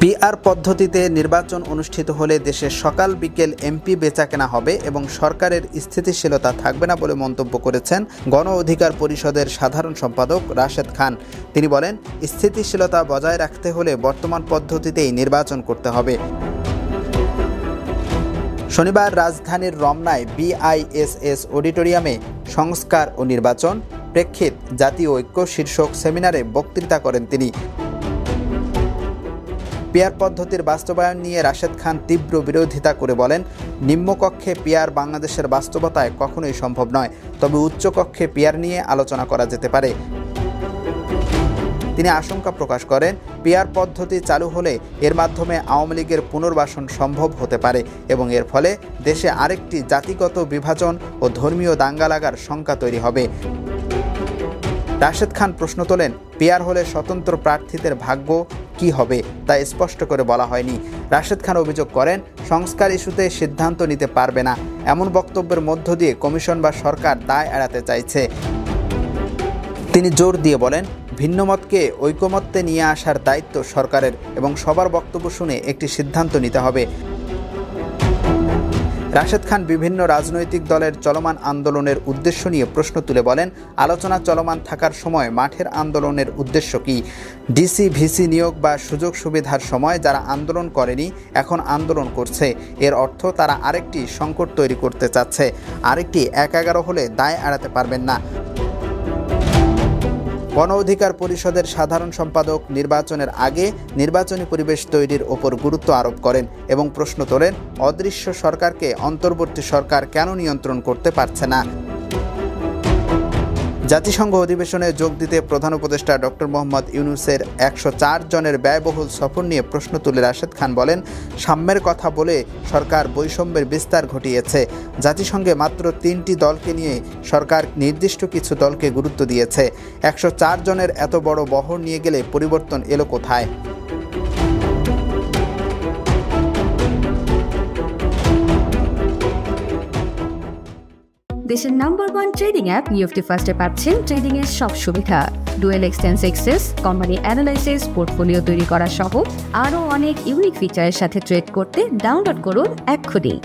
PR পদ্ধতিতে নির্বাচন অনুষ্ঠিত হলে দেশে সকাল বিকেল এমপি বেচাকেনা হবে এবং সরকারের স্থিতিশীলতা থাকবে না বলে মন্তব্য করেছেন গণ অধিকার পরিষদের সাধারণ সম্পাদক রাশেদ খান। তিনি বলেন, স্থিতিশীলতা বজায় রাখতে হলে বর্তমান পদ্ধতিতেই নির্বাচন করতে হবে। শনিবার রাজধানীর রমনায় বিআইএসএস অডিটোরিয়ামে সংস্কার ও নির্বাচন প্রেক্ষিত জাতীয় ঐক্য শীর্ষক সেমিনারে বক্তৃতা করেন তিনি। পিআর পদ্ধতির বাস্তবায়ন নিয়ে রাশেদ খান তীব্র বিরোধিতা করে বলেন, নিম্নকক্ষে পিআর বাংলাদেশের বাস্তবতায় কখনোই সম্ভব নয়, তবে উচ্চকক্ষে পিআর নিয়ে আলোচনা করা যেতে পারে। তিনি আশঙ্কা প্রকাশ করেন, পিআর পদ্ধতি চালু হলে এর মাধ্যমে আওয়ামী লীগের পুনর্বাসন সম্ভব হতে পারে এবং এর ফলে দেশে আরেকটি জাতিগত বিভাজন ও ধর্মীয় দাঙ্গা লাগার শঙ্কা তৈরি হবে। রাশেদ খান প্রশ্ন তোলেন, পিআর হলে স্বতন্ত্র প্রার্থীদের ভাগ্য কি হবে তা স্পষ্ট করে বলা হয়নি। রাশেদ খান অভিযোগ করেন, সংস্কার ইস্যুতে সিদ্ধান্ত নিতে পারবে না, এমন বক্তব্যের মধ্য দিয়ে কমিশন বা সরকার দায় এড়াতে চাইছে। তিনি জোর দিয়ে বলেন, ভিন্নমতকে ঐকমত্যে নিয়ে আসার দায়িত্ব সরকারের এবং সবার বক্তব্য শুনে একটি সিদ্ধান্ত নিতে হবে। রাশেদ খান বিভিন্ন রাজনৈতিক দলের চলমান আন্দোলনের উদ্দেশ্য নিয়ে প্রশ্ন তুলে বলেন, আলোচনা চলমান থাকার সময় মাঠের আন্দোলনের উদ্দেশ্য কি? ডিসি ভিসি নিয়োগ বা সুযোগ সুবিধার সময় যারা আন্দোলন করেনি এখন আন্দোলন করছে, এর অর্থ তারা আরেকটি সংকট তৈরি করতে চাচ্ছে। আরেকটি ১-১১ হলে দায় এড়াতে পারবেন না। গণ অধিকার পরিষদের সাধারণ সম্পাদক নির্বাচনের আগে নির্বাচনী পরিবেশ তৈরির ওপর গুরুত্ব আরোপ করেন এবং প্রশ্ন তোলেন, অদৃশ্য সরকারকে অন্তর্বর্তী সরকার কেন নিয়ন্ত্রণ করতে পারছে না? জাতিসংঘ অধিবেশনে যোগ দিতে প্রধান উপদেষ্টা ডক্টর মোহাম্মদ ইউনূসের ১০৪ জনের ব্যয়বহুল সফর নিয়ে প্রশ্ন তুলে রাশেদ খান বলেন, সাম্যের কথা বলে সরকার বৈষম্যের বিস্তার ঘটিয়েছে। জাতিসংঘে মাত্র ৩টি দলকে নিয়ে সরকার নির্দিষ্ট কিছু দলকে গুরুত্ব দিয়েছে। ১০৪ জনের এত বড় বহর নিয়ে গেলে পরিবর্তন এলো কোথায়? দেশের নাম্বার 1 ট্রেডিং অ্যাপ নিফটি ফার্স্টে পাচ্ছেন ট্রেডিং এর সব সুবিধা, dual exchange access, company analysis, portfolio তৈরি করা সহ আরও অনেক ইউনিক ফিচারের সাথে ট্রেড করতে ডাউনলোড করুন এক্ষুনি।